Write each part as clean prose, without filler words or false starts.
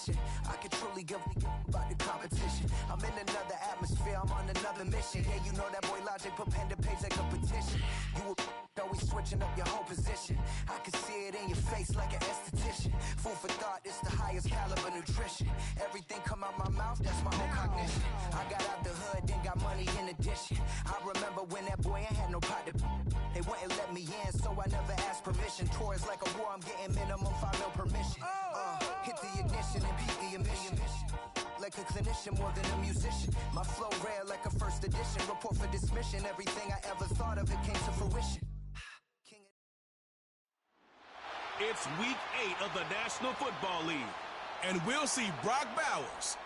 position. I could truly give about the competition. I'm in another atmosphere, I'm on another mission. Yeah, you know that boy Logic put pen to page like a petition. You were always switching up your whole position. I can see it in your face like an esthetician. Food for thought, it's the highest caliber nutrition. Everything come out my mouth, that's my own cognition. I got out the hood, then got money in addition. I remember when that boy ain't had no pot to. They wouldn't let me in, so I never asked permission. Tours like a war, I'm getting minimum 5 mil permission. Hit the ignition and beat the emission. Like a clinician more than a musician. My flow rare like a first edition. Report for dismission. Everything I ever thought of, it came to fruition. It's week 8 of the National Football League. And we'll see Brock Bowers.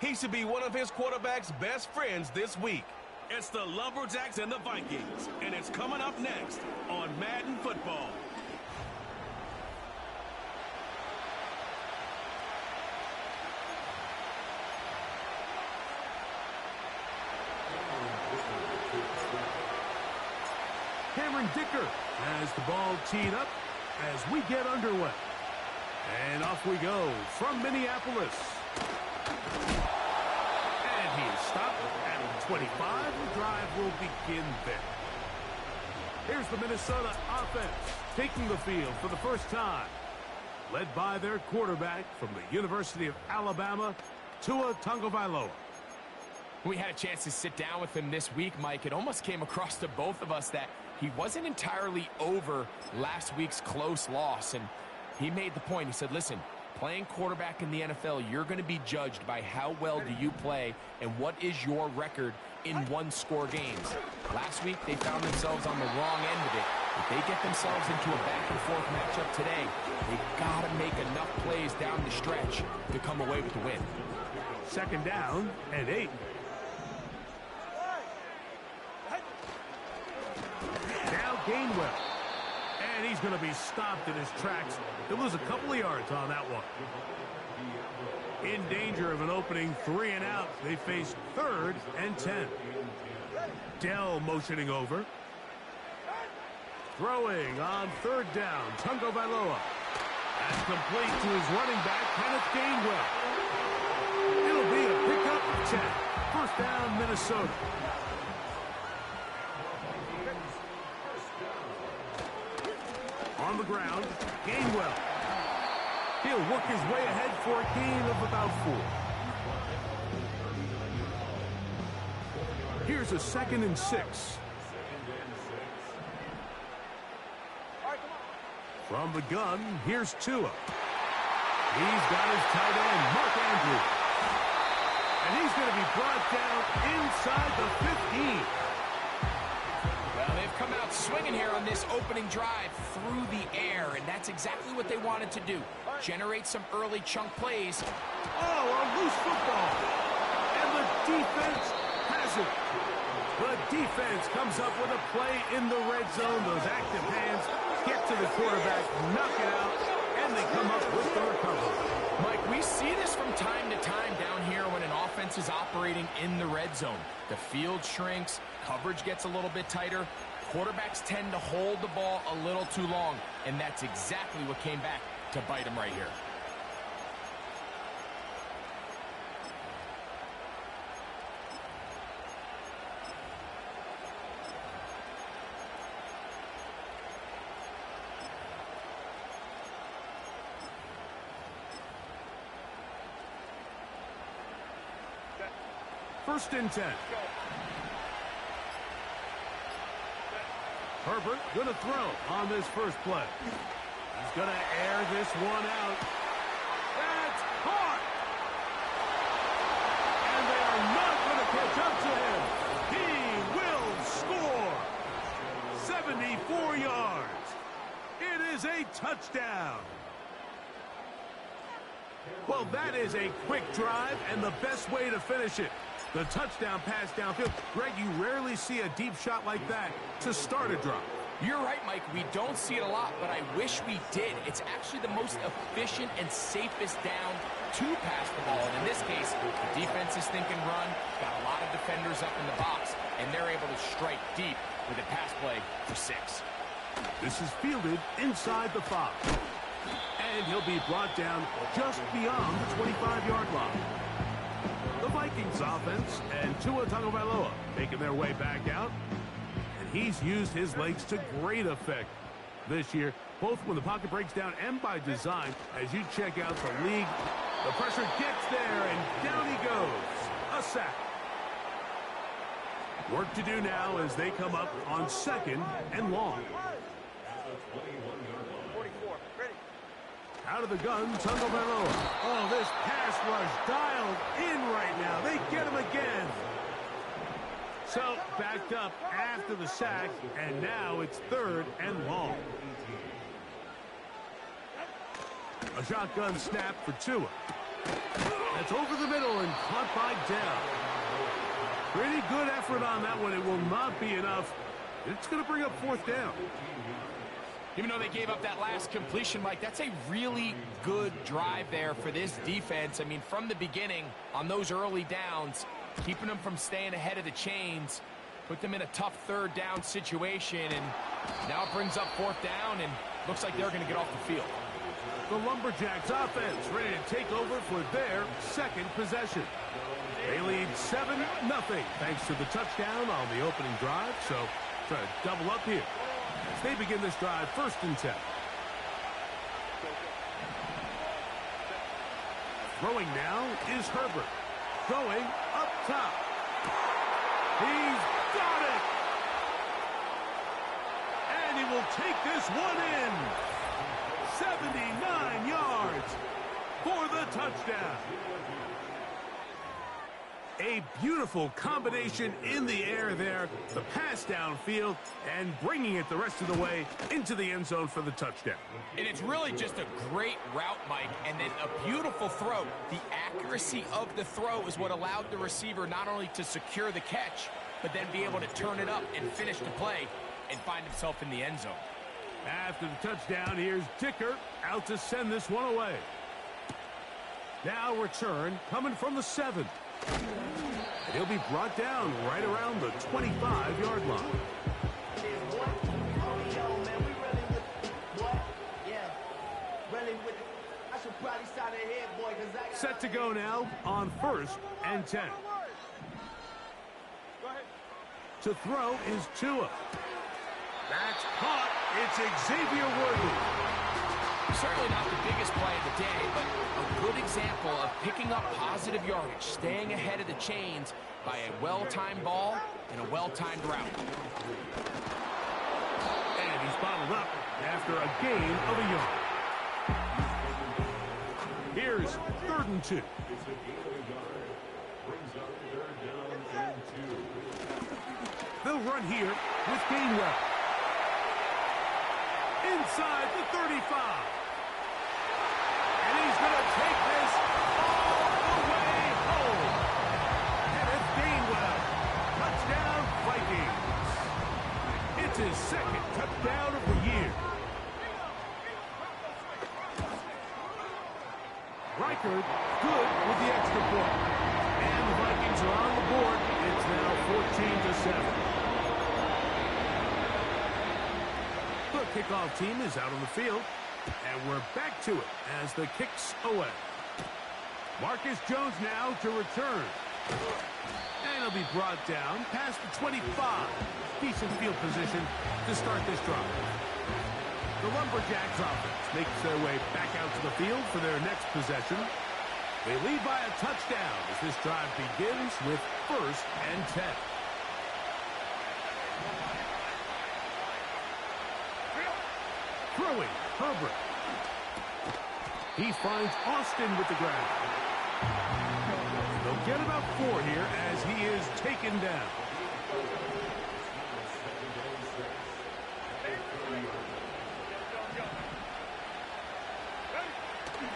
He should be one of his quarterback's best friends this week. It's the Lumberjacks and the Vikings. And it's coming up next on Madden Football. Cameron Dicker has the ball teed up as we get underway. And off we go from Minneapolis. And he's stopped at 25. The drive will begin there. Here's the Minnesota offense taking the field for the first time. Led by their quarterback from the University of Alabama, Tua Tagovailoa. We had a chance to sit down with him this week, Mike. It almost came across to both of us that he wasn't entirely over last week's close loss. And he made the point. He said, listen, playing quarterback in the NFL, you're going to be judged by how well do you play and what is your record in one-score games. Last week, they found themselves on the wrong end of it. If they get themselves into a back-and-forth matchup today, they've got to make enough plays down the stretch to come away with the win. Second down and 8. Now Gainwell. And he's going to be stopped in his tracks. He'll lose a couple of yards on that one. In danger of an opening 3 and out. They face 3rd and 10. Dell motioning over. Throwing on 3rd down. Tagovailoa. That's complete to his running back, Kenneth Gainwell. It'll be a pickup of 10. First down, Minnesota. On the ground, Gainwell. He'll work his way ahead for a gain of about 4. Here's a 2nd and 6. From the gun, here's Tua. He's got his tight end, Mark Andrews. And he's going to be brought down inside the 15. Well, they've come out swinging here on this opening drive through the air, and that's exactly what they wanted to do. Generate some early chunk plays. Oh, a loose football. And the defense has it. The defense comes up with a play in the red zone. Those active hands get to the quarterback, knock it out, and they come up with the recovery. Mike, we see this from time to time down here when an offense is operating in the red zone. The field shrinks, coverage gets a little bit tighter, quarterbacks tend to hold the ball a little too long, and that's exactly what came back to bite him right here. First and 10. Herbert going to throw on this first play. He's going to air this one out. That's caught! And they are not going to catch up to him. He will score. 74 yards. It is a touchdown. Well, that is a quick drive and the best way to finish it. The touchdown pass downfield. Greg, you rarely see a deep shot like that to start a drive. You're right, Mike. We don't see it a lot, but I wish we did. It's actually the most efficient and safest down to pass the ball. And in this case, the defense is thinking run, got a lot of defenders up in the box, and they're able to strike deep with a pass play for 6. This is fielded inside the 5. And he'll be brought down just beyond the 25-yard line. The Vikings offense and Tua Tagovailoa making their way back out. And he's used his legs to great effect this year, both when the pocket breaks down and by design. As you check out the league, the pressure gets there, and down he goes. A sack. Work to do now as they come up on 2nd and long. Out of the gun, Tagovailoa. Oh, this pass rush dialed in right now. They get him again. So, backed up after the sack, and now it's 3rd and long. A shotgun snap for Tua. That's over the middle and caught by Dell. Pretty good effort on that one. It will not be enough. It's going to bring up 4th down. Even though they gave up that last completion, Mike, that's a really good drive there for this defense. I mean, from the beginning, on those early downs, keeping them from staying ahead of the chains, put them in a tough 3rd down situation, and now it brings up 4th down, and looks like they're going to get off the field. The Lumberjacks offense ready to take over for their 2nd possession. They lead 7-0 thanks to the touchdown on the opening drive, so try to double up here as they begin this drive 1st and 10. Throwing now is Herbert. Going up top. He's got it! And he will take this one in. 79 yards for the touchdown. A beautiful combination in the air there. The pass downfield and bringing it the rest of the way into the end zone for the touchdown. And it's really just a great route, Mike, and then a beautiful throw. The accuracy of the throw is what allowed the receiver not only to secure the catch, but then be able to turn it up and finish the play and find himself in the end zone. After the touchdown, here's Dicker out to send this one away. Now return coming from the 7. And he'll be brought down right around the 25-yard line. Set to go now on 1st and 10. To throw is Tua. That's caught. It's Xavier Worthy. Certainly not the biggest play of the day, but a good example of picking up positive yardage, staying ahead of the chains by a well-timed ball and a well-timed route. And he's bottled up after a gain of a yard. Here's 3rd and 2. They'll run here with Gainwell. Inside the 35. And he's going to take this all the way home. Kenneth Gainwell. Touchdown, Vikings. It's his 2nd touchdown of the year. Reichard good with the extra point. And the Vikings are on the board. It's now 14-7. The kickoff team is out on the field, and we're back to it as the kick's away. Marcus Jones now to return. And he'll be brought down past the 25. Decent field position to start this drive. The Lumberjacks offense makes their way back out to the field for their next possession. They lead by a touchdown as this drive begins with 1st and 10. Throwing, Herbert. He finds Austin with the ground. They'll get about 4 here as he is taken down.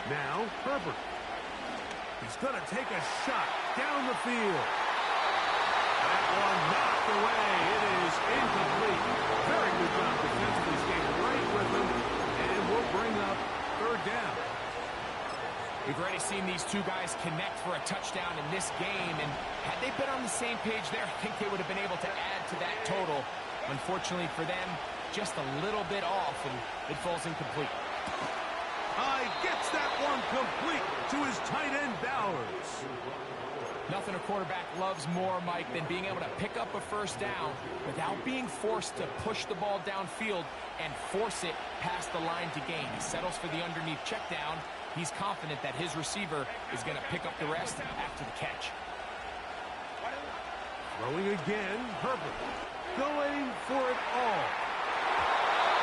Now, Herbert. He's going to take a shot down the field. That one knocked away. It is incomplete. Very good job defensively, staying right with him, and we'll bring up 3rd down. We've already seen these two guys connect for a touchdown in this game, and had they been on the same page there, I think they would have been able to add to that total. Unfortunately for them, just a little bit off, and it falls incomplete. Gets that one complete to his tight end, Bowers. Nothing a quarterback loves more, Mike, than being able to pick up a first down without being forced to push the ball downfield and force it past the line to gain. He settles for the underneath check down. He's confident that his receiver is going to pick up the rest after the catch. Throwing again, Herbert. Going for it all.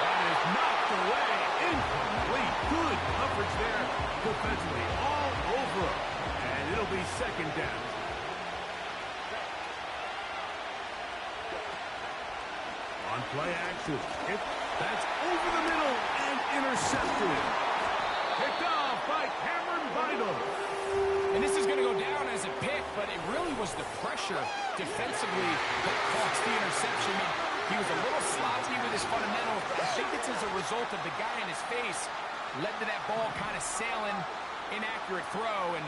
That is knocked away. Incomplete. Good coverage there defensively. All over him. And it'll be second down. On play action. That's over the middle and intercepted. Picked off by Cameron Vital. And this is going to go down as a pick, but it really was the pressure defensively that caused the interception. I mean, he was a little sloppy with his fundamentals, but I think it's as a result of the guy in his face led to that ball kind of sailing, inaccurate throw, and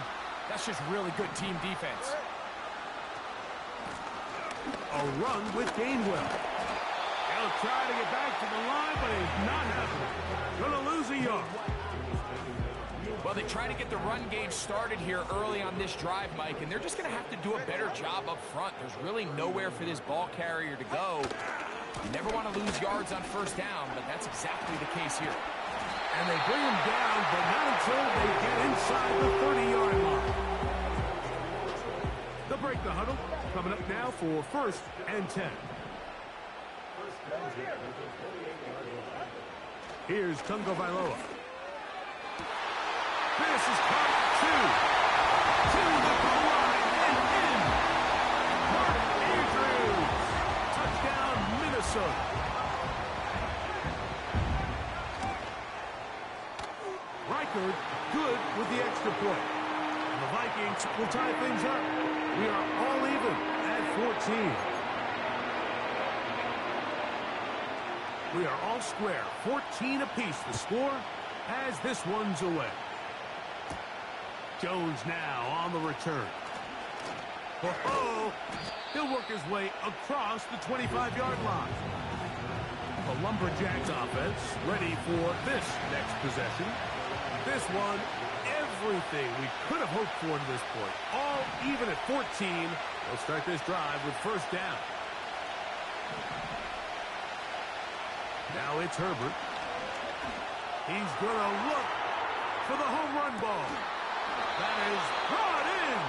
that's just really good team defense. A run with Gainwell. He'll try to get back to the line, but it's not happening. Going to lose a yard. Well, they try to get the run game started here early on this drive, Mike, and they're just going to have to do a better job up front. There's really nowhere for this ball carrier to go. You never want to lose yards on first down, but that's exactly the case here. And they bring him down, but not until they get inside the 30-yard line. They'll break the huddle. Coming up now for 1st and 10. Here's Tungo Vailoa. This is caught to the goal line and in. Mark Andrews. Touchdown, Minnesota. Reichard good with the extra point. And the Vikings will tie things up. We are all even at 14. We are all square. 14 apiece the score as this one's away. Jones now on the return. Oh, he'll work his way across the 25-yard line. The Lumberjacks offense ready for this next possession. This one, everything we could have hoped for to this point. All even at 14. They'll start this drive with first down. Now it's Herbert. He's going to look for the home run ball. That is brought in.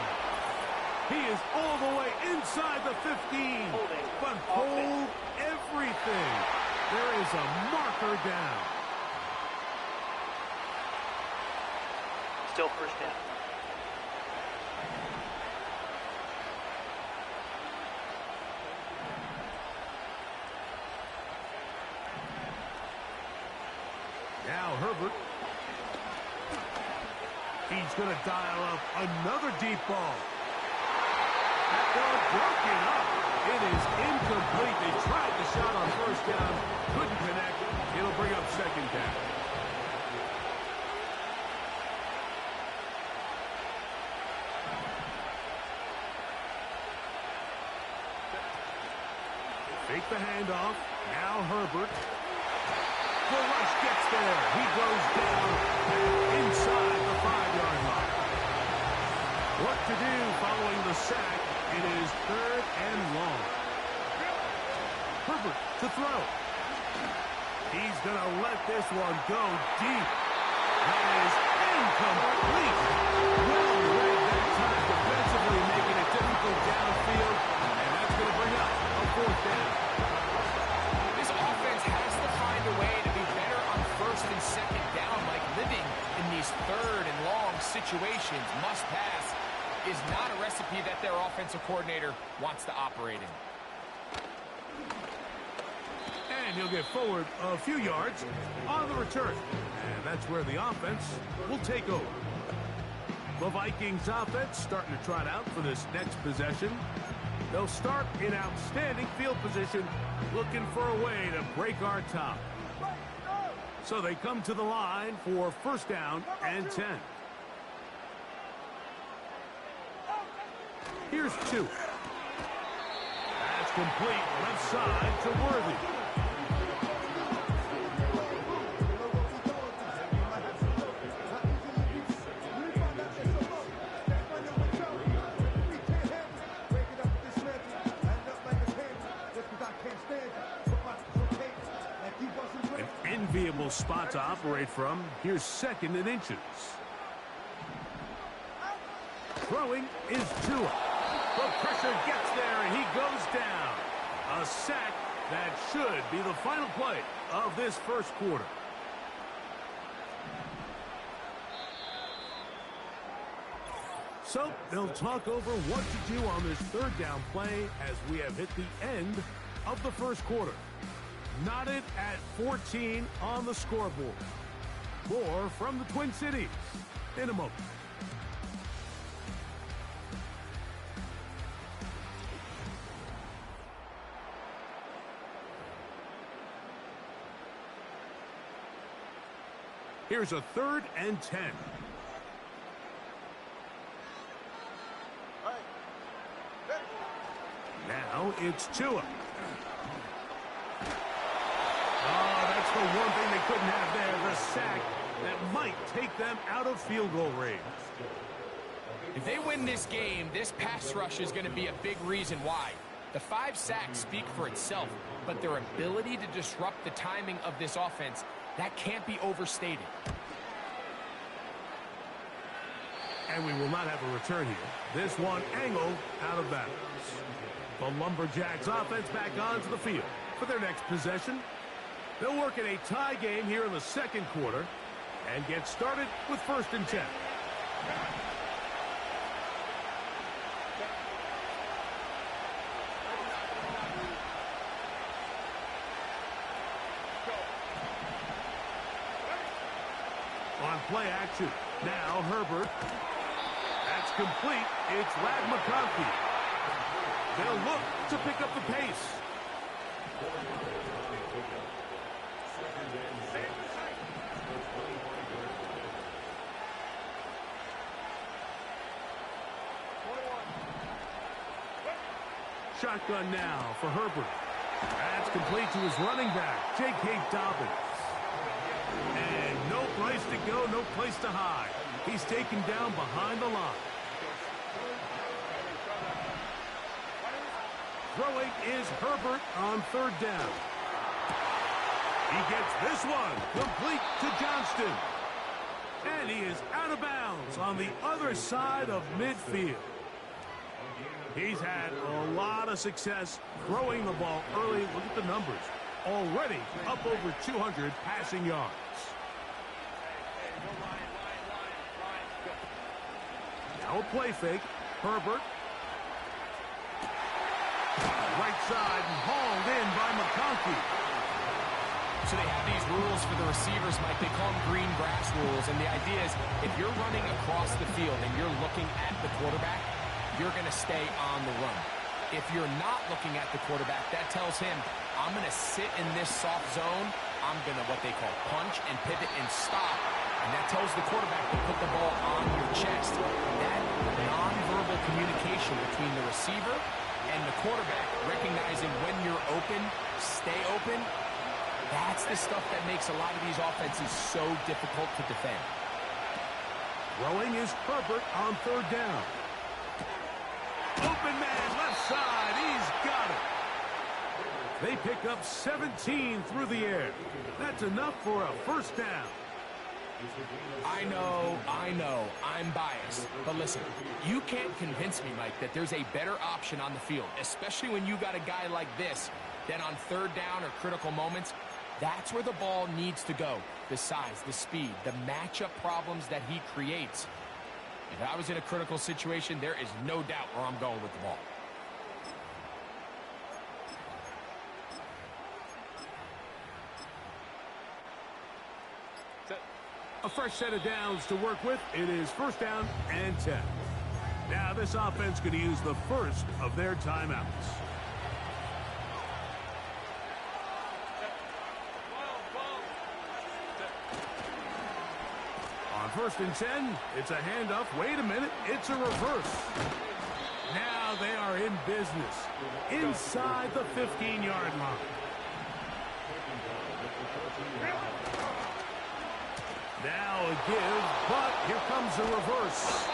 He is all the way inside the 15. But hold everything. There is a marker down. Still first down. Now Herbert. He's going to dial up another deep ball. That ball broken up. It is incomplete. They tried the shot on first down. Couldn't connect. It'll bring up second down. Fake the handoff. Now Herbert. The rush gets there. He goes down inside the 5-yard line. What to do following the sack? It is 3rd and long. Herbert to throw. He's going to let this one go deep. That is incomplete. Well read that time defensively, making it difficult downfield. And that's going to bring up a 4th down. This offense has to find a way to be better on 1st and 2nd down, like living in these 3rd and long situations. Must pass is not a recipe that their offensive coordinator wants to operate in. And he'll get forward a few yards on the return. And that's where the offense will take over. The Vikings offense starting to trot out for this next possession. They'll start in outstanding field position, looking for a way to break our top. So they come to the line for first down and 10. Here's 2. That's complete left side to Worthy. comfortable spot to operate from. Here's 2nd and inches. Throwing is Tua. The pressure gets there, and he goes down. A sack that should be the final play of this first quarter. So they'll talk over what to do on this 3rd down play as we have hit the end of the first quarter. Knotted at 14 on the scoreboard. More from the Twin Cities in a moment. Here's a 3rd and 10. Now it's Tua. Oh, that's the one thing they couldn't have there, the sack that might take them out of field goal range. If they win this game, this pass rush is going to be a big reason why. The 5 sacks speak for itself, but their ability to disrupt the timing of this offense, that can't be overstated. And we will not have a return here. This one angled out of bounds. The Lumberjacks offense back onto the field for their next possession. They'll work in a tie game here in the 2nd quarter and get started with 1st and 10. On play action, now Herbert. That's complete. It's Ladd McConkey. They'll look to pick up the pace. Shotgun now for Herbert. That's complete to his running back, J.K. Dobbins. And no place to go, no place to hide. He's taken down behind the line. Throwing is Herbert on 3rd down. He gets this one complete to Johnston. And he is out of bounds on the other side of midfield. He's had a lot of success throwing the ball early. Look at the numbers. Already up over 200 passing yards. Now a play fake. Herbert. Right side and hauled in by McConkey. So they have these rules for the receivers, Mike. They call them green grass rules. And the idea is if you're running across the field and you're looking at the quarterback, you're going to stay on the run. If you're not looking at the quarterback, that tells him, I'm going to sit in this soft zone. I'm going to what they call punch and pivot and stop. And that tells the quarterback to put the ball on your chest. That nonverbal communication between the receiver and the quarterback, recognizing when you're open, stay open, that's the stuff that makes a lot of these offenses so difficult to defend. Throwing is Herbert on 3rd down. Open man, left side, he's got it. They pick up 17 through the air. That's enough for a 1st down. I know, I'm biased. But listen, you can't convince me, Mike, that there's a better option on the field, especially when you got a guy like this, that on 3rd down or critical moments, that's where the ball needs to go. The size, the speed, the matchup problems that he creates. If I was in a critical situation, there is no doubt where I'm going with the ball. A fresh set of downs to work with. It is 1st down and 10. Now this offense going to use the first of their timeouts. On 1st and 10, it's a handoff. Wait a minute, it's a reverse. Now they are in business inside the 15-yard line. Now a give, but here comes the reverse.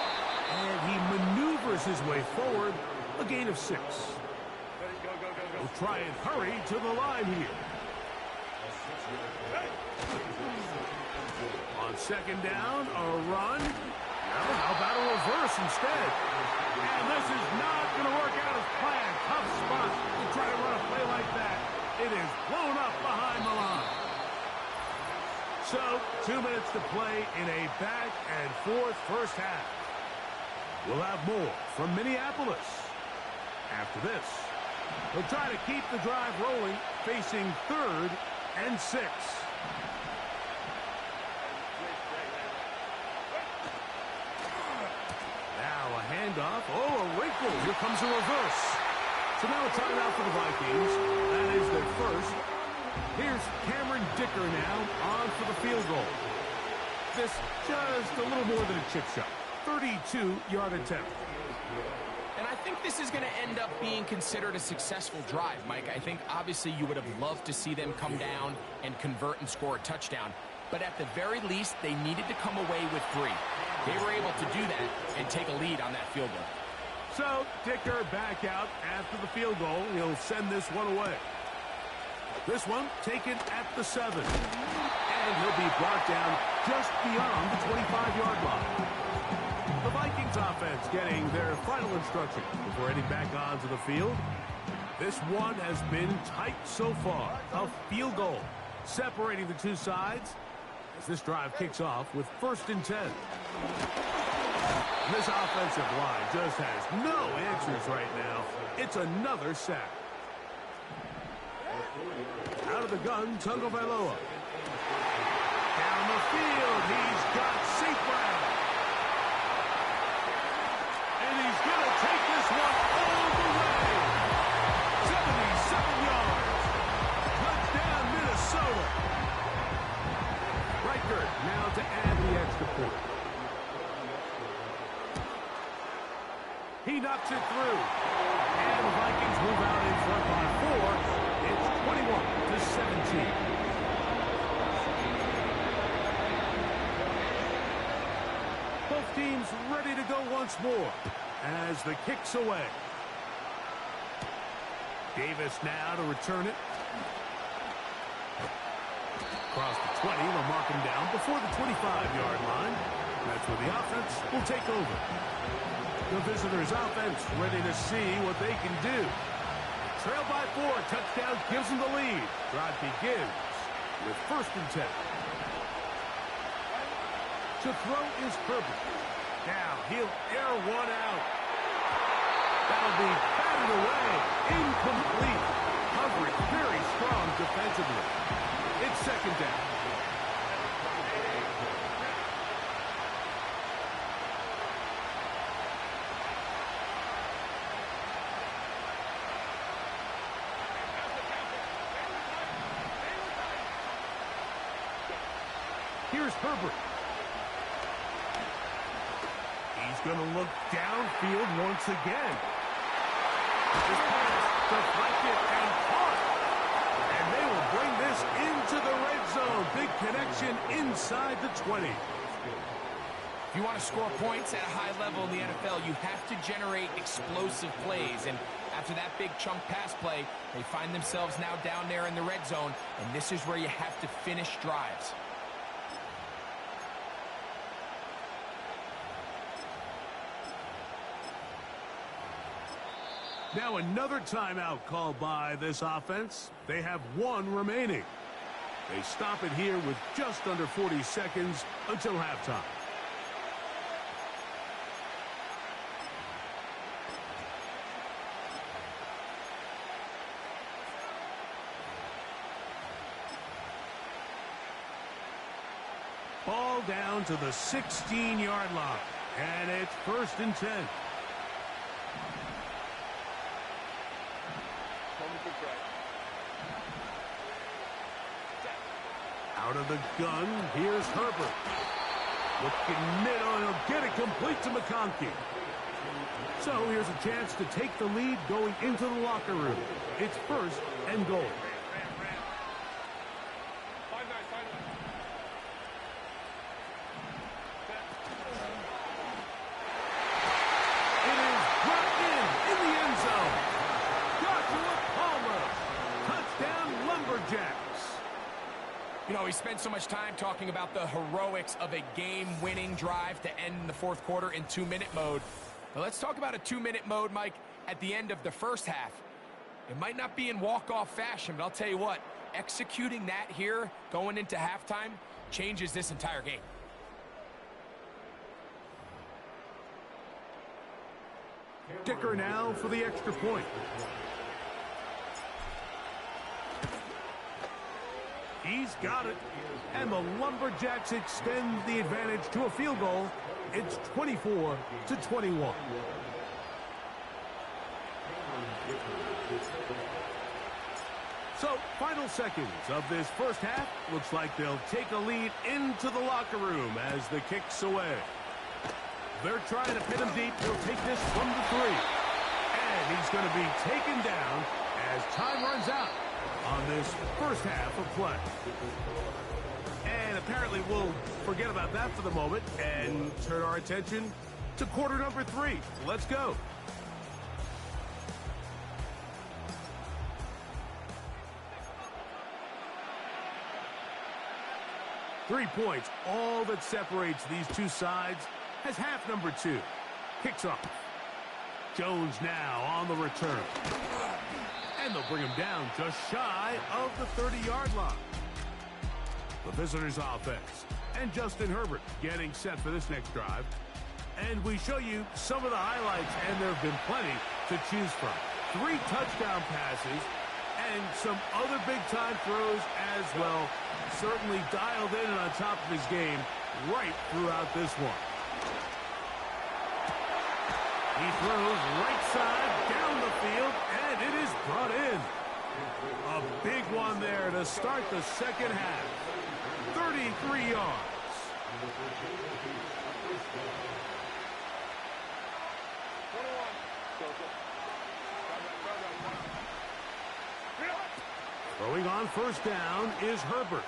And he maneuvers his way forward, a gain of 6. We'll try and hurry to the line here. On second down, a run. Well, how about a reverse instead? And this is not going to work out as planned. Tough spot to try to run a play like that. It is blown up behind the line. So, 2 minutes to play in a back-and-forth first half. We'll have more from Minneapolis after this. They'll try to keep the drive rolling, facing 3rd and 6. Now a handoff. Oh, a wrinkle. Here comes a reverse. So now a timeout for the Vikings. That is their first. Here's Cameron Dicker now on for the field goal. This just a little more than a chip shot. 32-yard attempt. And I think this is going to end up being considered a successful drive, Mike. I think obviously you would have loved to see them come down and convert and score a touchdown. But at the very least, they needed to come away with 3. They were able to do that and take a lead on that field goal. So, Dicker back out after the field goal. He'll send this one away. This one taken at the 7. And he'll be brought down just beyond the 25-yard line. The Vikings offense getting their final instructions before heading back onto the field. This one has been tight so far. A field goal separating the two sides as this drive kicks off with 1st and 10. This offensive line just has no answers right now. It's another sack. Out of the gun, Tagovailoa. Down the field, he's got St. Brown. And he's going to take this one all the way. 77 yards. Touchdown, Minnesota. Reichert now to add the extra point. He knocks it through. And the Vikings move out in front by 4. It's 21-17. Both teams ready to go once more as the kick's away. Davis now to return it. Across the 20, they'll mark him down before the 25-yard line. That's where the offense will take over. The visitors' offense ready to see what they can do. Trail by 4. Touchdown gives them the lead. Drive begins with 1st and 10. To throw is Herbert. Now he'll air one out. That'll be batted away. Incomplete. Coverage very strong defensively. It's 2nd down. Here's Herbert. He's going to look downfield once again. This pass deflected and caught. And they will bring this into the red zone. Big connection inside the 20. If you want to score points at a high level in the NFL, you have to generate explosive plays. And after that big chunk pass play, they find themselves now down there in the red zone. And this is where you have to finish drives. Now another timeout called by this offense. They have 1 remaining. They stop it here with just under 40 seconds until halftime. Ball down to the 16-yard line. And it's 1st and 10. Out of the gun, here's Herbert. Looking middle, he'll get it complete to McConkey. So here's a chance to take the lead going into the locker room. It's 1st and goal. It is brought in the end zone. Joshua Palmer. Touchdown, Lumberjacks. You know, he spend so much time talking about the heroics of a game-winning drive to end the fourth quarter in 2-minute mode. But let's talk about a 2-minute mode, Mike, at the end of the first half. It might not be in walk-off fashion, but I'll tell you what, executing that here going into halftime changes this entire game. Kicker now for the extra point. He's got it. And the Lumberjacks extend the advantage to a field goal. It's 24-21. So, final seconds of this first half. Looks like they'll take a lead into the locker room as the kick's away. They're trying to pin him deep. He'll take this from the 3. And he's going to be taken down as time runs out on this first half of play. And apparently we'll forget about that for the moment and turn our attention to quarter number 3. Let's go. Three points, all that separates these two sides, as half number 2 kicks off. Jones now on the return. And they'll bring him down just shy of the 30-yard line. The visitors' offense. And Justin Herbert getting set for this next drive. And we show you some of the highlights, and there have been plenty to choose from. 3 touchdown passes and some other big-time throws as well. Certainly dialed in and on top of his game right throughout this one. He throws right side down the field, and it is brought in. A big one there to start the second half. 33 yards. Throwing on first down is Herbert.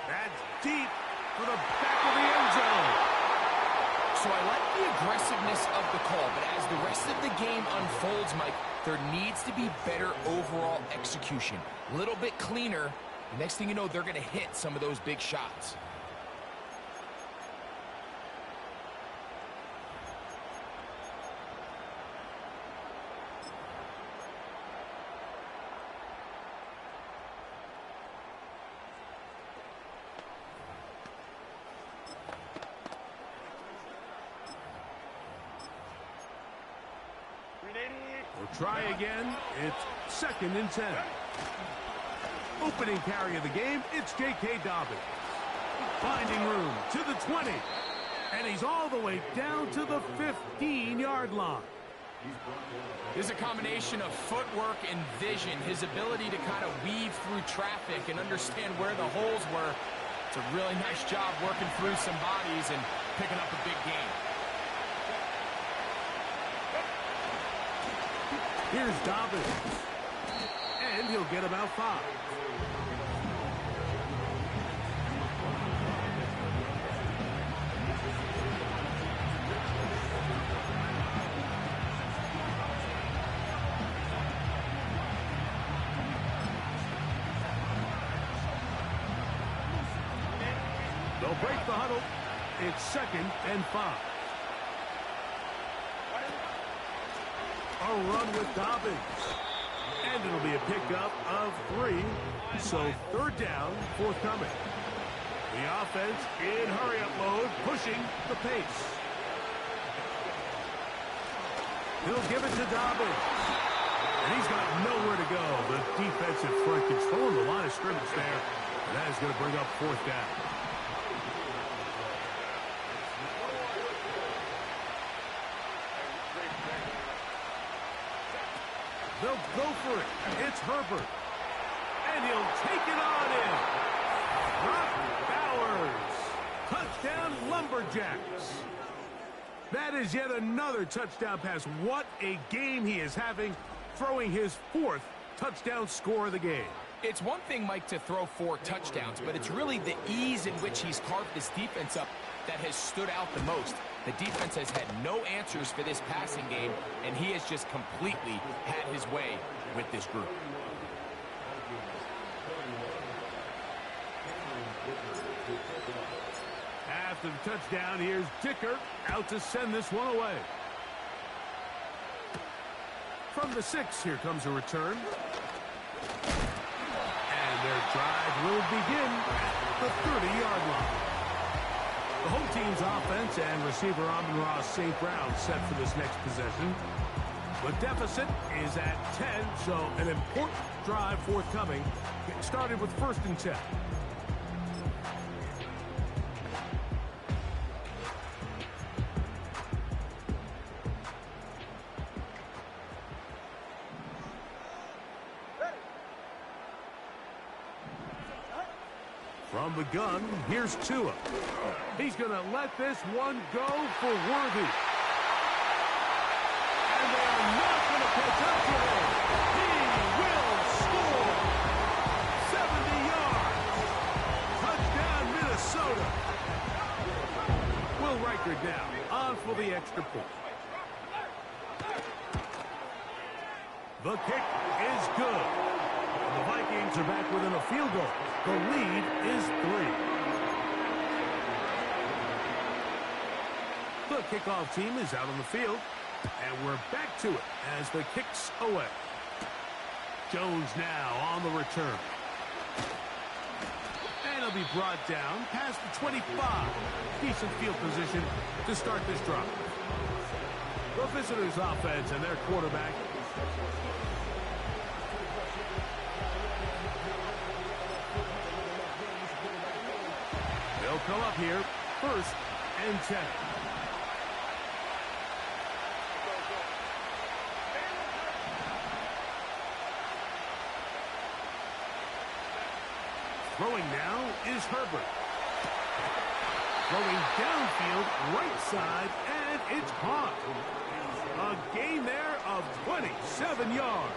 That's deep for the back of the end zone. So I like the aggressiveness of the call, but as the rest of the game unfolds, Mike, there needs to be better overall execution. A little bit cleaner. The next thing you know, they're going to hit some of those big shots. We'll try again. It's 2nd and 10. Opening carry of the game, it's J.K. Dobbins. Finding room to the 20. And he's all the way down to the 15-yard line. There's a combination of footwork and vision, his ability to kind of weave through traffic and understand where the holes were. It's a really nice job working through some bodies and picking up a big game. Here's Dobbins. And he'll get about 5. They'll break the huddle. It's 2nd and 5. A run with Dobbins. And it'll be a pickup of 3. So 3rd down, forthcoming. The offense in hurry-up mode, pushing the pace. He'll give it to Dobbins. And he's got nowhere to go. The defensive front controlling the line of scrimmage there. And that is going to bring up 4th down. They'll go for it. It's Herbert. And he'll take it on in. Brock Bowers. Touchdown, Lumberjacks. That is yet another touchdown pass. What a game he is having, throwing his 4th touchdown score of the game. It's one thing, Mike, to throw 4 touchdowns, but it's really the ease in which he's carved this defense up that has stood out the most. The defense has had no answers for this passing game, and he has just completely had his way with this group. After the touchdown, here's Dicker out to send this one away. From the 6, here comes a return. And their drive will begin at the 30-yard line. The home team's offense and receiver Amon-Ra St. Brown set for this next possession. The deficit is at 10, so an important drive forthcoming. It started with 1st and 10. From the gun, here's Tua. He's going to let this one go for Worthy. And they are not going to catch up to him. He will score. 70 yards. Touchdown, Minnesota. Will Riker down. On for the extra point. The kick is good. The Vikings are back within a field goal. The lead is 3. The kickoff team is out on the field, and we're back to it as the kick's away. Jones now on the return. And he'll be brought down past the 25. Decent field position to start this drive. The visitors' offense and their quarterback. They'll come up here, 1st and 10. Throwing now is Herbert. Throwing downfield, right side, and it's caught. A gain there of 27 yards.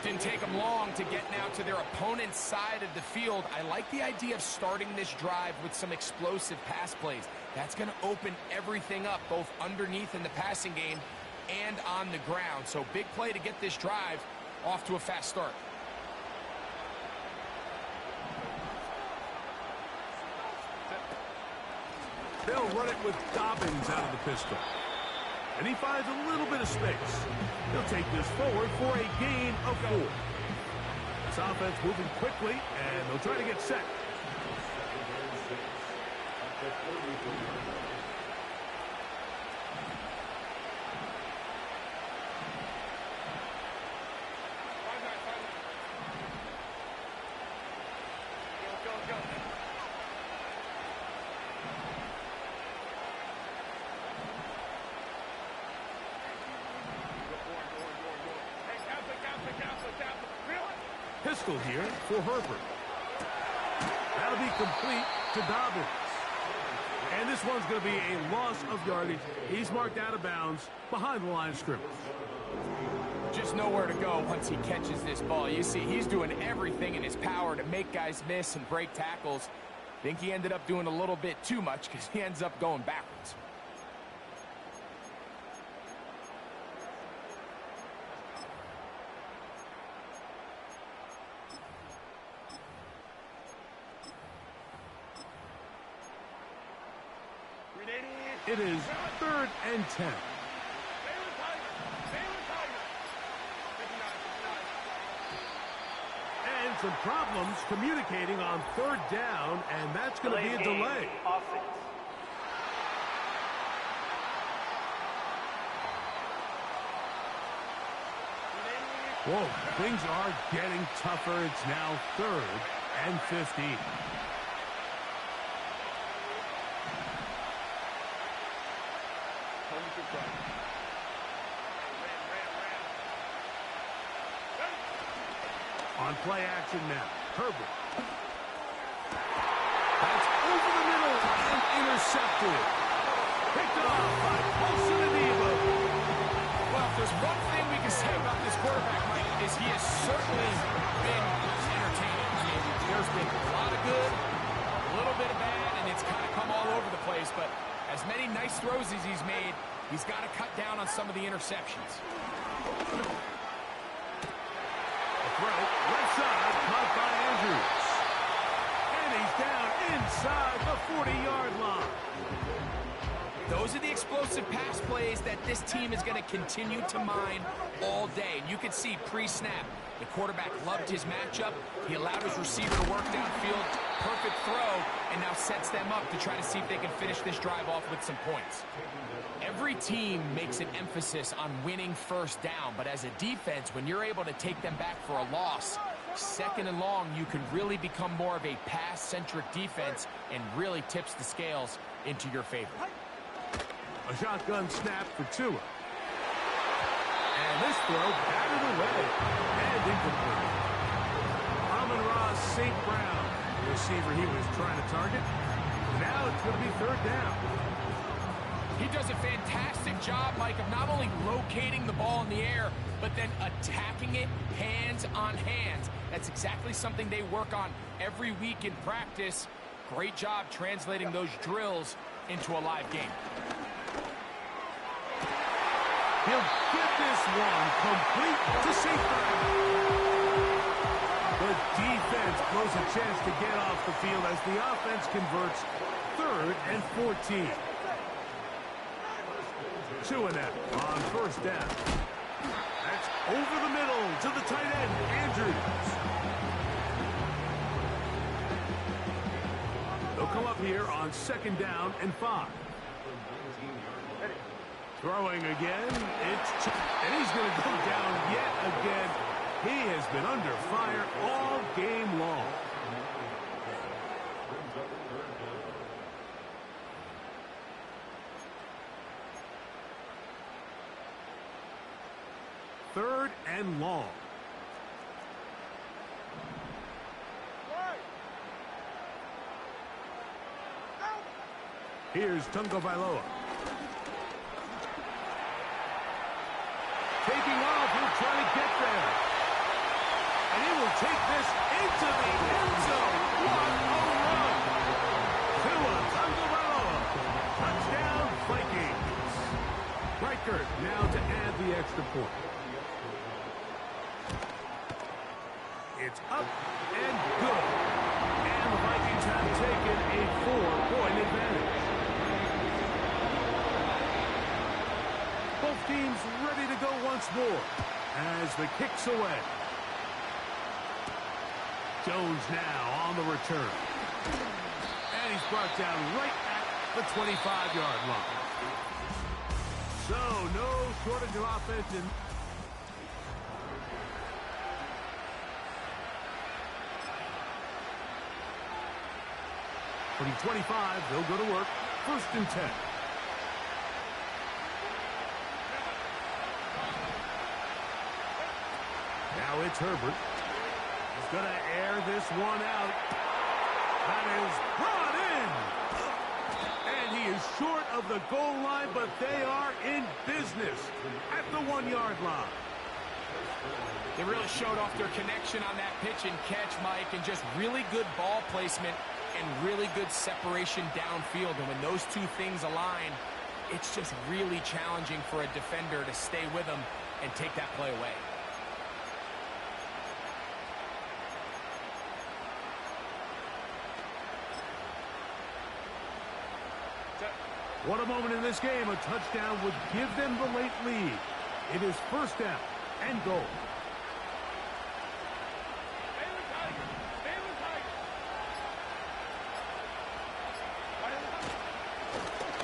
Didn't take them long to get now to their opponent's side of the field. I like the idea of starting this drive with some explosive pass plays. That's going to open everything up, both underneath in the passing game and on the ground. So big play to get this drive off to a fast start. They'll run it with Dobbins out of the pistol. And he finds a little bit of space. He'll take this forward for a gain of 4. This offense moving quickly, and they'll try to get set. Pistol here for Herbert. That'll be complete to Dobbins. And this one's going to be a loss of yardage. He's marked out of bounds behind the line of scrimmage. Just nowhere to go once he catches this ball. You see, he's doing everything in his power to make guys miss and break tackles. I think he ended up doing a little bit too much because he ends up going backwards. It is 3rd and 10. And some problems communicating on 3rd down, and that's going to be a delay. Whoa, things are getting tougher. It's now 3rd and 15. On play action now, Herbert. That's over the middle and intercepted. Picked it off by Paulson Adebo. Well, if there's one thing we can say about this quarterback, Mike, is he has certainly been entertaining. I mean, there's been a lot of good, a little bit of bad, and it's kind of come all over the place. But as many nice throws as he's made, he's got to cut down on some of the interceptions. Throw, left side, caught by Andrews. And he's down inside inside the 40-yard line. Those are the explosive pass plays that this team is going to continue to mine all day. And you can see pre-snap, the quarterback loved his matchup. He allowed his receiver to work downfield, perfect throw, and now sets them up to try to see if they can finish this drive off with some points. Every team makes an emphasis on winning first down, but as a defense, when you're able to take them back for a loss, second and long, you can really become more of a pass-centric defense and really tips the scales into your favor. A shotgun snap for Tua. And this throw batted away and incomplete. Amon-Ra St. Brown, the receiver he was trying to target. Now it's going to be third down. He does a fantastic job, Mike, of not only locating the ball in the air, but then attacking it hands on hands. That's exactly something they work on every week in practice. Great job translating those drills into a live game. He'll get this one complete to safety. The defense blows a chance to get off the field as the offense converts 3rd and 14. Tua on first down. That's over the middle to the tight end, Andrews. They'll come up here on 2nd down and 5. Throwing again, and he's going to go down yet again. He has been under fire all game long. Third and long. Here's Tagovailoa. Taking off, he'll try to get there. And he will take this into the end zone. What a run! Tua Tagovailoa. Touchdown, Vikings. Reichert now to add the extra point. It's up and good. And the Vikings have taken a 4-point advantage. Both teams ready to go once more as the kick's away. Jones now on the return. And he's brought down right at the 25-yard line. So no shortage of offense in. From 25, they'll go to work. 1st and 10. Now it's Herbert. He's going to air this one out. That is brought in. And he is short of the goal line, but they are in business at the 1-yard line. They really showed off their connection on that pitch and catch, Mike, and just really good ball placement and really good separation downfield. And when those two things align, it's just really challenging for a defender to stay with them and take that play away. What a moment in this game. A touchdown would give them the late lead. It is 1st down and goal.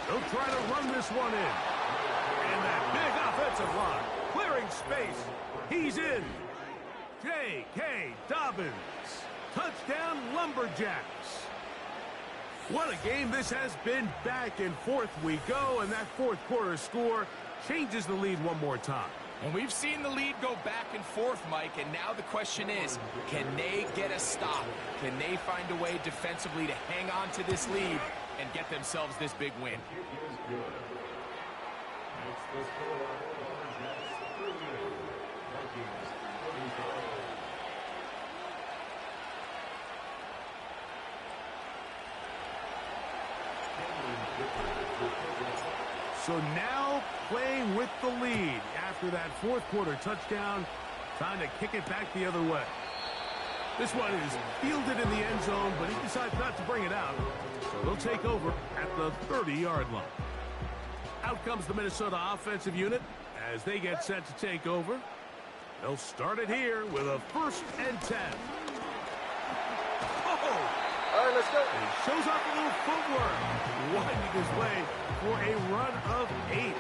They'll try to run this one in. And that big offensive line clearing space. He's in. J.K. Dobbins. Touchdown, Lumberjacks. What a game this has been. Back and forth we go, and that 4th quarter score changes the lead one more time. And we've seen the lead go back and forth, Mike, and now the question is, can they get a stop? Can they find a way defensively to hang on to this lead and get themselves this big win? So now playing with the lead after that 4th quarter touchdown. Time to kick it back the other way. This one is fielded in the end zone, but he decides not to bring it out. So they'll take over at the 30-yard line. Out comes the Minnesota offensive unit as they get set to take over. They'll start it here with a 1st and 10. All right, let's go. And he shows off a little footwork, winding his way for a run of 8.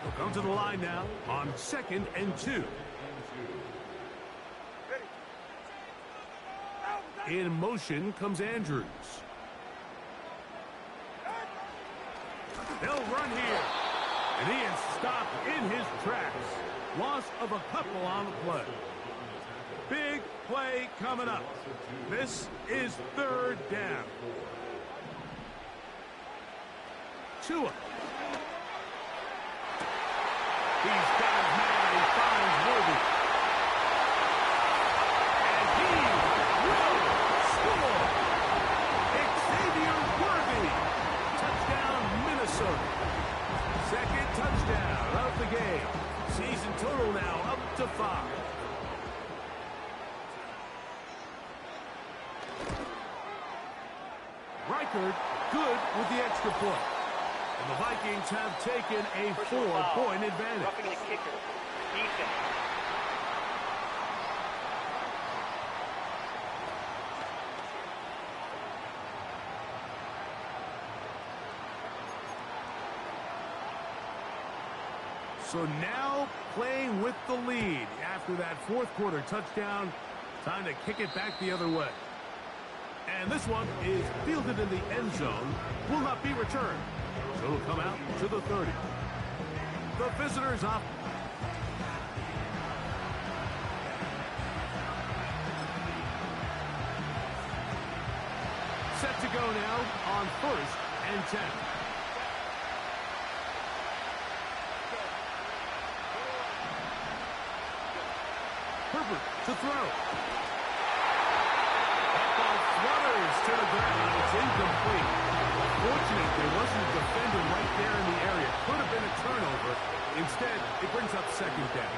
He'll come to the line now on 2nd and 2. In motion comes Andrews. They'll run here. And he is stopped in his tracks. Loss of a couple on the play. Big play coming up. This is 3rd down. Tua. He's got his man. He finds Worthy. And he will score. Xavier Worthy. Touchdown, Minnesota. 2nd touchdown of the game. Season total now up to 5. Reichard good with the extra point. And the Vikings have taken a 4-point advantage. Roughing the kicker. Defense. So now playing with the lead after that 4th quarter touchdown. Time to kick it back the other way. And this one is fielded in the end zone. Will not be returned. So it'll come out to the 30. The visitors off. Set to go now on 1st and 10. Herbert to throw. That ball flutters to the ground. It's incomplete. Fortunate there wasn't a defender right there in the area. Could have been a turnover. Instead, it brings up 2nd down.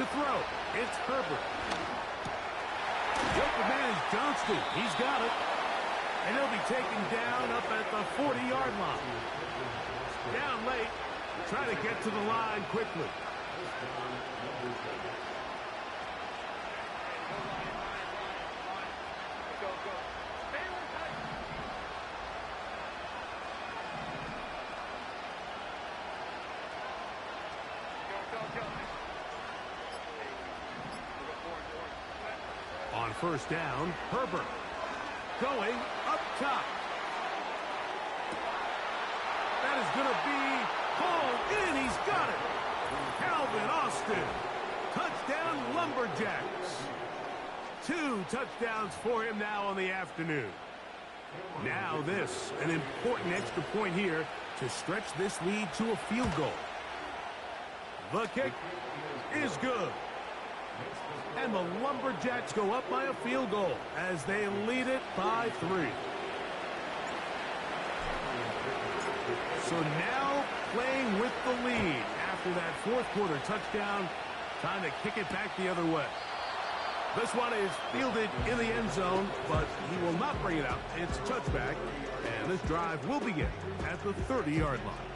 To throw, it's Herbert. The open man is Johnston. He's got it. And he'll be taken down up at the 40-yard line. Down late, trying to get to the line quickly. On 1st down, Herbert going up top. That is going to be hauled in. He's got it. Calvin Austin. Touchdown, Lumberjacks. 2 touchdowns for him now on the afternoon. Now this, an important extra point here to stretch this lead to a field goal. The kick is good. And the Lumberjacks go up by a field goal as they lead it by 3. So now playing with the lead after that 4th quarter touchdown. Time to kick it back the other way. This one is fielded in the end zone, but he will not bring it out. It's a touchback, and this drive will begin at the 30-yard line.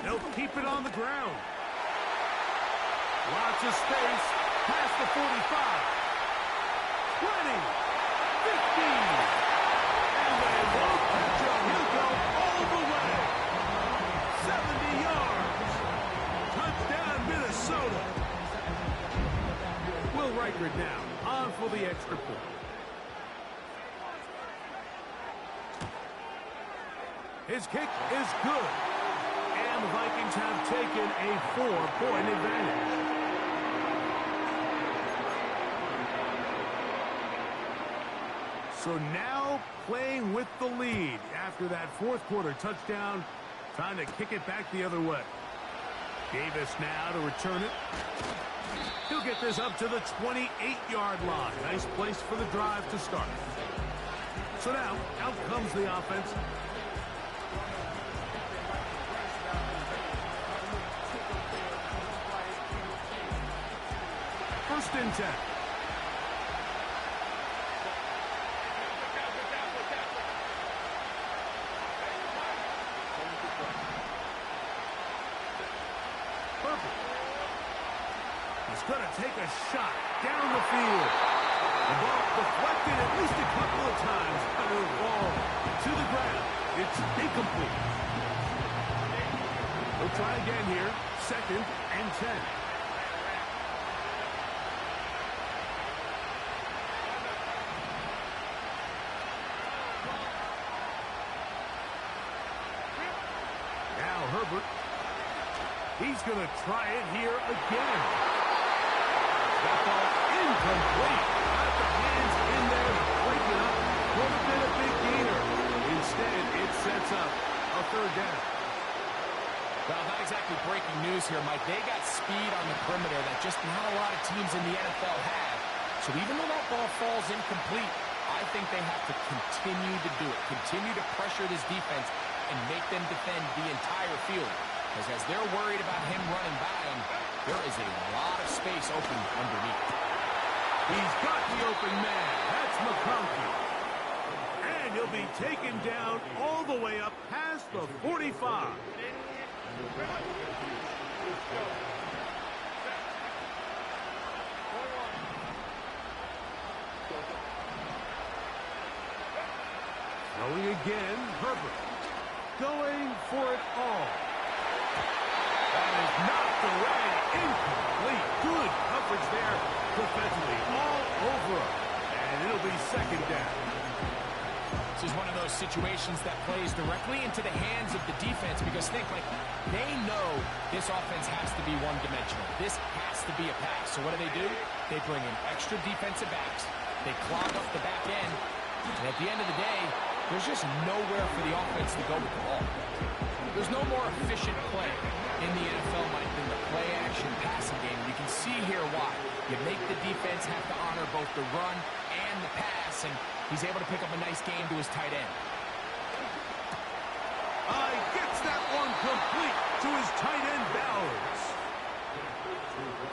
They'll keep it on the ground. Lots of space past the 45. 20. 15. And they won't catch him. He'll go all the way. 70 yards. Touchdown, Minnesota. Will Reichard now on for the extra point. His kick is good. And the Vikings have taken a 4-point advantage. So now playing with the lead after that 4th quarter touchdown. Time to kick it back the other way. Davis now to return it. He'll get this up to the 28-yard line. Nice place for the drive to start. So now, out comes the offense. First and 10. Perfect. He's going to take a shot down the field. The ball deflected at least a couple of times, but it'll fall to the ground. It's incomplete. We'll try again here. Second and 10. Now Herbert. He's going to try it here again. That ball incomplete. Got the hands in there, break it up. Would have been a big gainer. Instead, it sets up a third down. Well, not exactly breaking news here, Mike. They got speed on the perimeter that just not a lot of teams in the NFL have. So even though that ball falls incomplete, I think they have to continue to do it. Continue to pressure this defense and make them defend the entire field. Because as they're worried about him running by them, there is a lot of space open underneath. He's got the open man. That's McConkey. And he'll be taken down all the way up past the 45. Throwing again, Herbert. Going for it all. That is knocked away. Incomplete. Good coverage there defensively. All over him. And it'll be second down. This is one of those situations that plays directly into the hands of the defense because think, like, they know this offense has to be one-dimensional. This has to be a pass. So what do? They bring in extra defensive backs. They clog up the back end. And at the end of the day, there's just nowhere for the offense to go with the ball. There's no more efficient play in the NFL, Mike, than the play-action passing game. You can see here why. You make the defense have to honor both the run and the pass, and he's able to pick up a nice game to his tight end. Gets that one complete to his tight end, Bowers.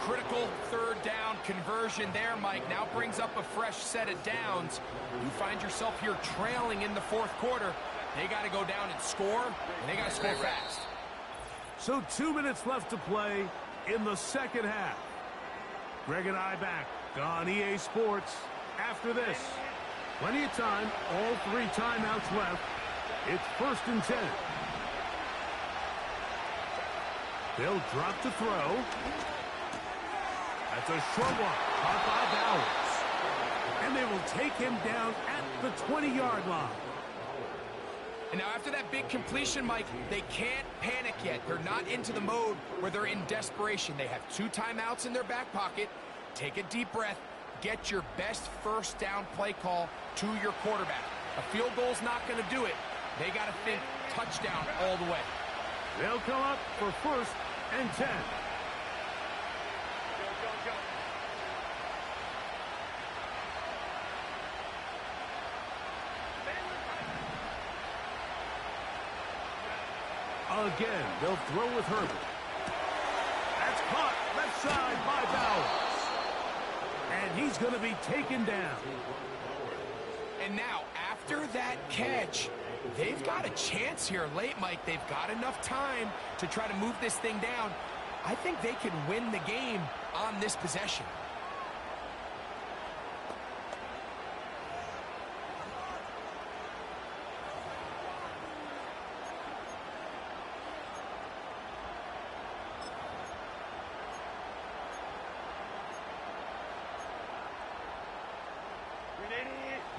Critical third down conversion there, Mike. Now brings up a fresh set of downs. You find yourself here trailing in the fourth quarter. They got to go down and score, and they got to score fast. So 2 minutes left to play in the second half. Greg and I back on EA Sports after this. Plenty of time, all 3 timeouts left. It's first and 10. They'll drop to throw. That's a short one, caught by Bowers. And they will take him down at the 20-yard line. And now after that big completion, Mike, they can't panic yet. They're not into the mode where they're in desperation. They have 2 timeouts in their back pocket. Take a deep breath. Get your best first down play call to your quarterback. A field goal's not going to do it. They got to think touchdown all the way. They'll come up for first and 10. Again, they'll throw with Herbert. That's caught left side by Bowers. And he's going to be taken down. And now, after that catch, they've got a chance here late, Mike. They've got enough time to try to move this thing down. I think they can win the game on this possession.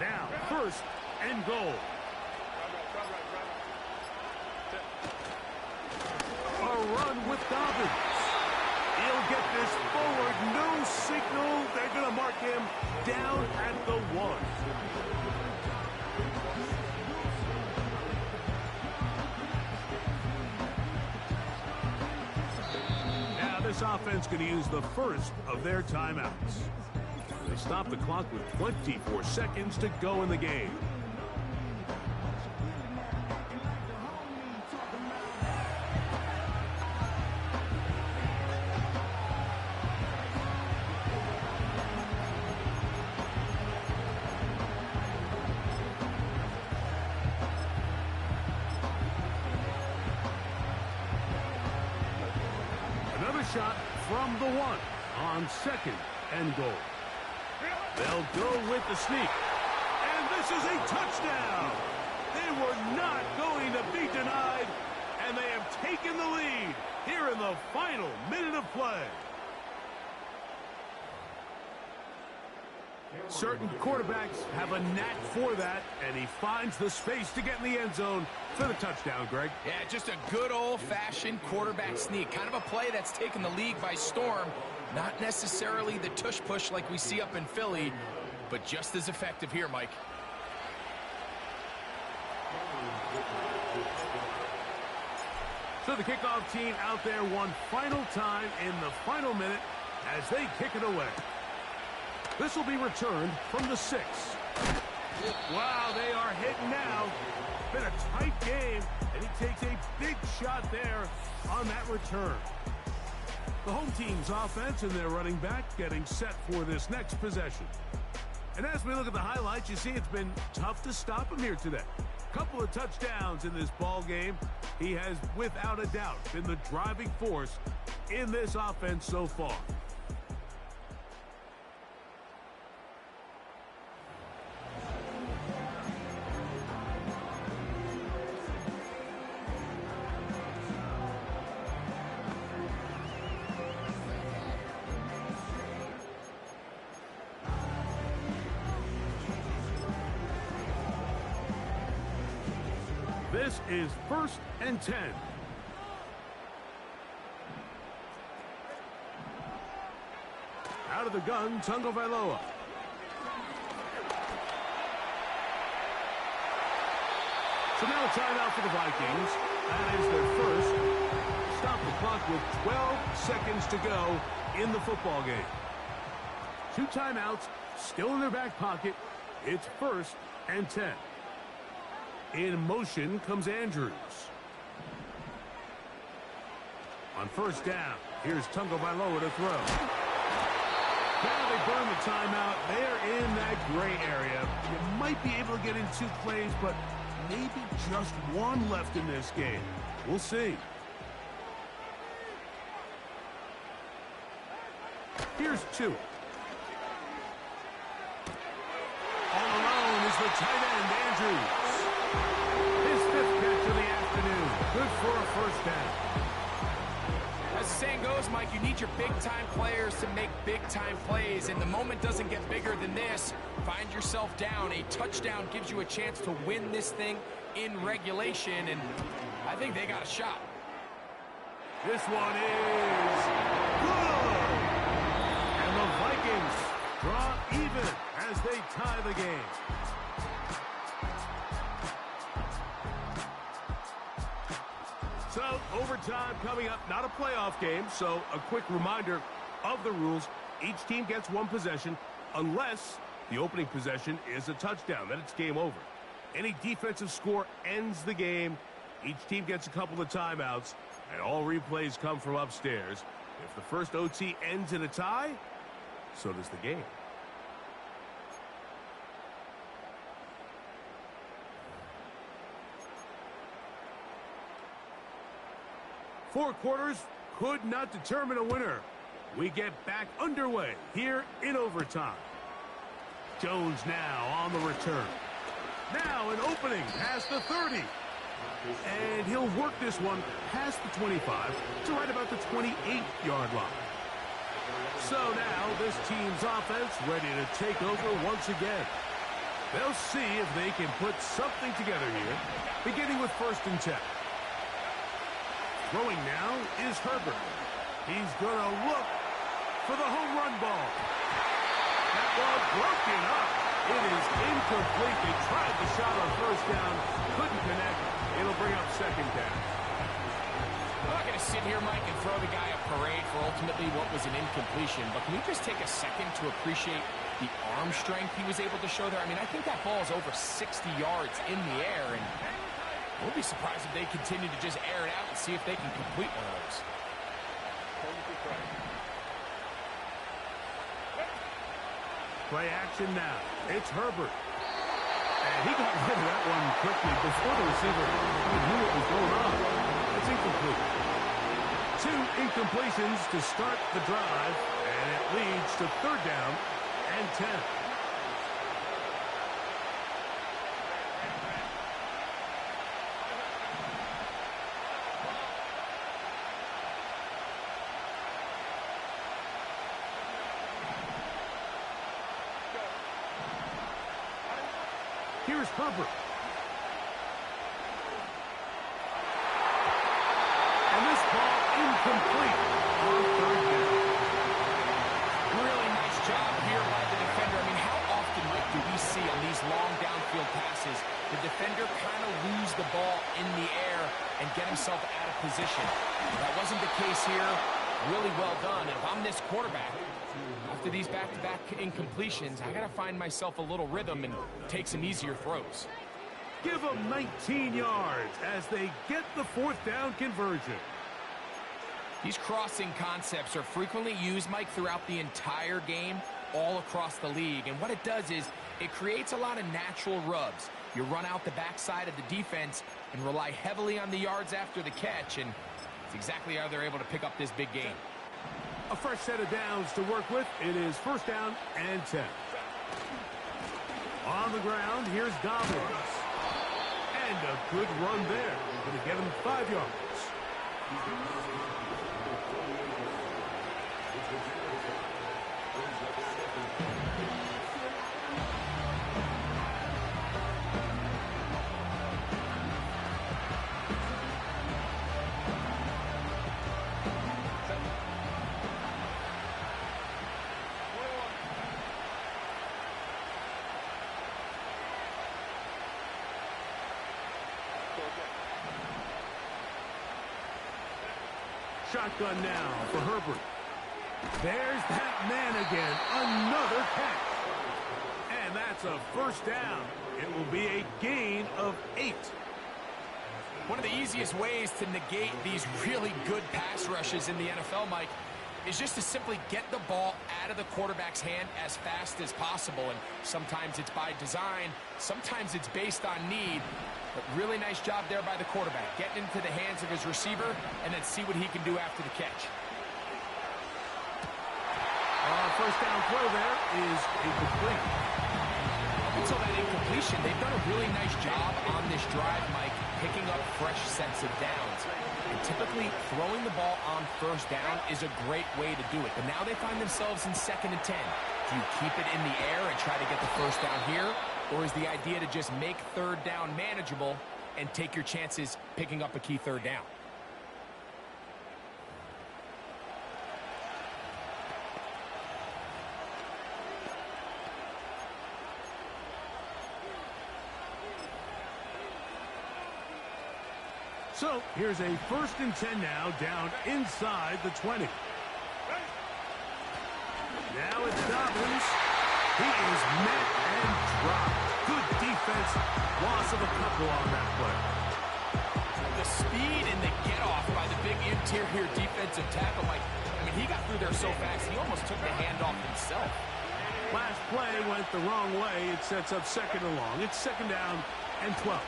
Now, first and goal. A run with Dobbins. He'll get this forward. No signal. They're going to mark him down at the 1. Now this this offense going to use the first of their timeouts. They stop the clock with 24 seconds to go in the game. Shot from the 1 on 2nd and goal. They'll go with the sneak. And this is a touchdown. They were not going to be denied, and they have taken the lead here in the final minute of play. Certain quarterbacks have a knack for that, and he finds the space to get in the end zone for the touchdown, Greg. Yeah, just a good old-fashioned quarterback sneak. Kind of a play that's taken the league by storm. Not necessarily the tush-push like we see up in Philly, but just as effective here, Mike. So the kickoff team out there one final time in the final minute as they kick it away. This will be returned from the 6. Wow, they are hitting now. Been a tight game, and he takes a big shot there on that return. The home team's offense and their running back getting set for this next possession. And as we look at the highlights, you see it's been tough to stop him here today. Couple of touchdowns in this ball game. He has, without a doubt, been the driving force in this offense so far. This is 1st and 10. Out of the gun, Tagovailoa. So now a timeout for the Vikings. That is their first. Stop the clock with 12 seconds to go in the football game. 2 timeouts still in their back pocket. It's 1st and 10. In motion comes Andrews. On 1st down, here's Tagovailoa to throw. Now they burn the timeout. They're in that gray area. You might be able to get in 2 plays, but maybe just 1 left in this game. We'll see. Here's 2. All alone is the tight end, Andrews. His 5th catch of the afternoon. Good for a 1st down. As the saying goes, Mike, you need your big-time players to make big-time plays, and the moment doesn't get bigger than this. Find yourself down. A touchdown gives you a chance to win this thing in regulation, and I think they got a shot. This one is good. And the Vikings draw even as they tie the game. So, overtime coming up. Not a playoff game, so a quick reminder of the rules. Each team gets 1 possession unless the opening possession is a touchdown. Then it's game over. Any defensive score ends the game. Each team gets a couple of timeouts, and all replays come from upstairs. If the first OT ends in a tie, so does the game. Four quarters could not determine a winner. We get back underway here in overtime. Jones now on the return. Now an opening past the 30. And he'll work this one past the 25 to right about the 28-yard line. So now this team's offense ready to take over once again. They'll see if they can put something together here, beginning with 1st and 10. Throwing now is Herbert. He's going to look for the home run ball. That ball broken up. It is incomplete. They tried the shot on 1st down. Couldn't connect. It'll bring up 2nd down. I'm not going to sit here, Mike, and throw the guy a parade for ultimately what was an incompletion, but can we just take a second to appreciate the arm strength he was able to show there? I mean, I think that ball is over 60 yards in the air, and we'll be surprised if they continue to just air it out and see if they can complete one of those. Play action now. It's Herbert. And he got rid of that one quickly before the receiver even knew what was going on. It's incomplete. 2 incompletions to start the drive, and it leads to 3rd down and 10. Here's Herbert. And this ball incomplete on 3rd down. Really nice job here by the defender. I mean, how often, Mike, do we see on these long downfield passes the defender kind of lose the ball in the air and get himself out of position? That wasn't the case here. Really well done. And if I'm this quarterback, after these back-to-back incompletions, I got to find myself a little rhythm and take some easier throws. Give them 19 yards as they get the 4th down conversion. These crossing concepts are frequently used, Mike, throughout the entire game, all across the league. And what it does is it creates a lot of natural rubs. You run out the backside of the defense and rely heavily on the yards after the catch, and it's exactly how they're able to pick up this big game. A fresh set of downs to work with. It is 1st down and 10. On the ground, here's Dobbins. And a good run there. Going to get him 5 yards. Shotgun now for Herbert. There's that man again. Another catch. And that's a 1st down. It will be a gain of 8. One of the easiest ways to negate these really good pass rushes in the NFL, Mike, is just to simply get the ball out of the quarterback's hand as fast as possible. And sometimes it's by design, sometimes it's based on need. But really nice job there by the quarterback, getting into the hands of his receiver and then see what he can do after the catch. 1st down throw there is incomplete. Up until that incompletion, they've done a really nice job on this drive, Mike, picking up fresh sets of downs. And typically, throwing the ball on 1st down is a great way to do it. But now they find themselves in 2nd and 10. Do you keep it in the air and try to get the 1st down here? Or is the idea to just make 3rd down manageable and take your chances picking up a key 3rd down? So here's a 1st and 10 now, down inside the 20. Now it's Dobbins. He is met and dropped. Good defense. Loss of a couple on that play. The speed and the get-off by the big interior defensive tackle, Mike. I mean, he got through there so fast, he almost took the handoff himself. Last play went the wrong way. It sets up 2nd and long. It's 2nd down and 12.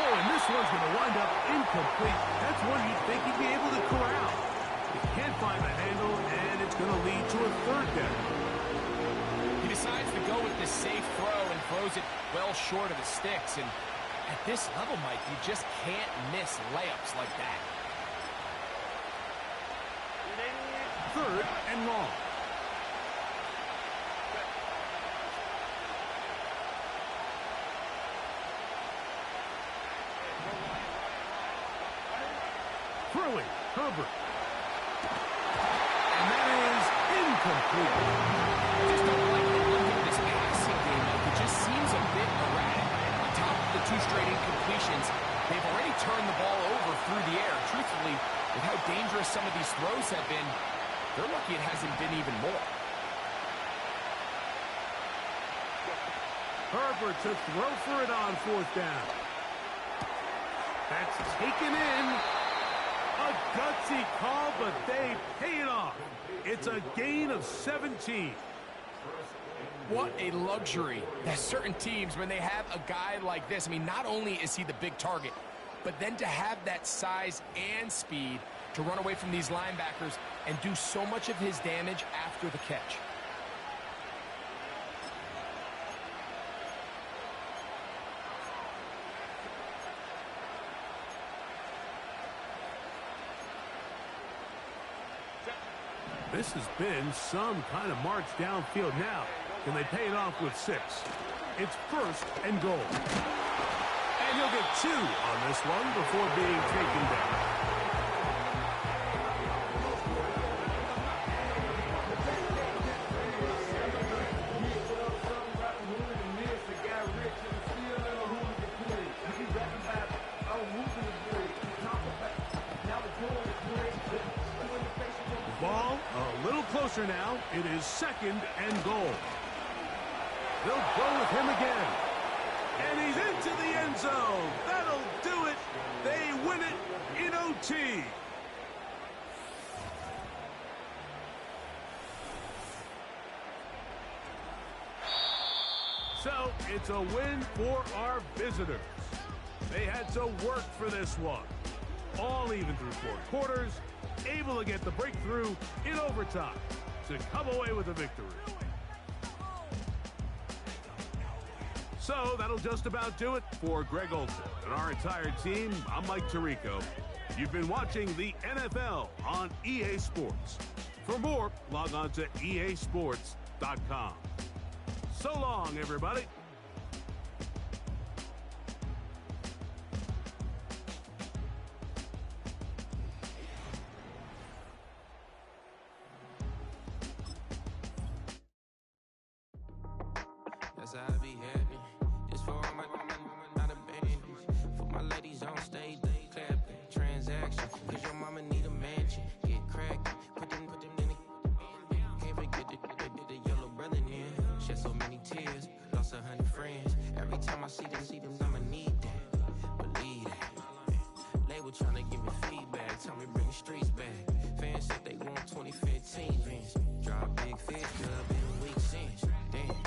Oh, and this one's going to wind up incomplete. That's one you'd think he'd be able to corral. He can't find the handle, and it's going to lead to a 3rd down. He decides to go with this safe throw and throws it well short of the sticks. And at this level, Mike, you just can't miss layups like that. 3rd and long. Throwing, Herbert. And that is incomplete. I just don't like the look of this passing game. Like, it just seems a bit erratic. On top of the 2 straight incompletions, They've already turned the ball over through the air. Truthfully, with how dangerous some of these throws have been, they're lucky it hasn't been even more. Herbert to throw for it on 4th down. That's taken in. A gutsy call, but they pay it off. It's a gain of 17. What a luxury that certain teams, when they have a guy like this, I mean, not only is he the big target, but then to have that size and speed to run away from these linebackers and do so much of his damage after the catch. This has been some kind of march downfield now. Can they pay it off with 6? It's 1st and goal. And he'll get 2 on this one before being taken down. Ball a little closer now. It is 2nd and goal. They'll go with him again. And he's into the end zone. That'll do it. They win it in OT. So it's a win for our visitors. They had to work for this one. All even through 4 quarters. Able to get the breakthrough in overtime to come away with a victory. So that'll just about do it for Greg Olsen and our entire team. I'm Mike Tirico. You've been watching the NFL on EA Sports. For more, log on to easports.com. So long, everybody. That's how I be happy. This for all my not abandoned. For my ladies on stage, they clapping. Transaction, cause your mama need a mansion. Get cracked, put them in the. Can't forget the yellow brother in. Shed so many tears, lost 100 friends. Every time I see them, I'ma need that. Believe that. Label tryna give me feedback, tell me bring the streets back. Fans said they want 2015 Vince. Drop big fish, club in week since. Damn.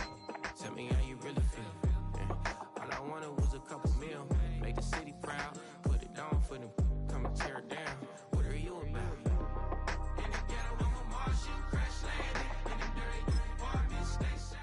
Tell me how you really feel. Yeah. All I wanted was a couple mil. Make the city proud. Put it on for them. Come and tear it down. What are you about? In the ghetto, I'm a Martian. Crash landing. In the dirty apartment, stay south.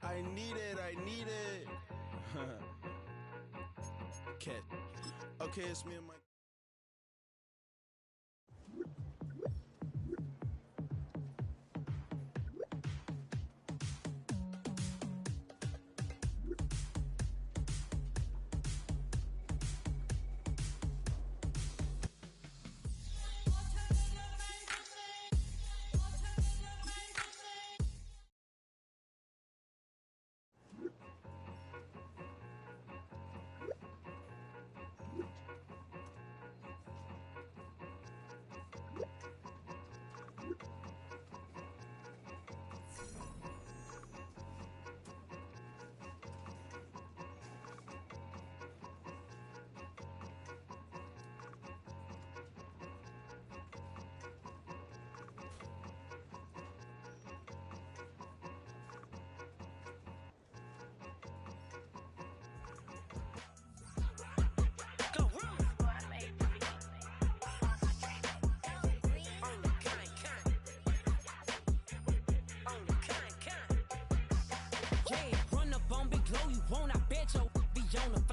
I need it. Okay. Okay, it's me and my...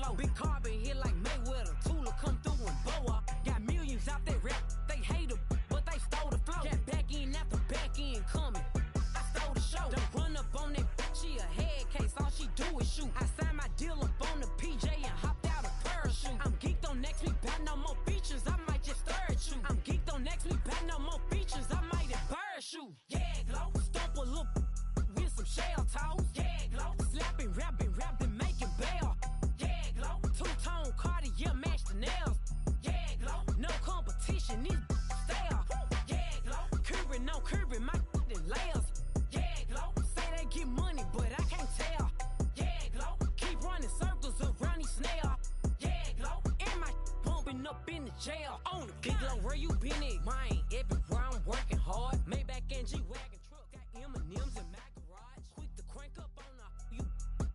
glow. Big carbon here like Mayweather. Tula come through and boa. Got millions out there rap. They hate her, but they stole the flow. Got back in after back in coming. I stole the show. Don't run up on that bitch. She a head case. All she do is shoot. I signed my deal up on the PJ and hopped out a parachute. I'm geeked on next week. About no more features. I might just stir at you. I'm geeked on next week. About no more features. I might embarrass you. Yeah, glow. Stomp a little with some shell toes. Yeah, glow. Slapping, rapping, making bail. Yeah, glow. Two-tone Cartier match the nails. Yeah, glow. No competition, these stale. Yeah, glow. Curbing, no curbing, my layers. Yeah, glow. Say they get money, but I can't tell. Yeah, glow. Keep running circles around these snails. Yeah, glow. And my bumping up in the jail. On the big glow, where you been at? Mine, everywhere I'm working hard. Maybach and G-Wagon truck got M&M's and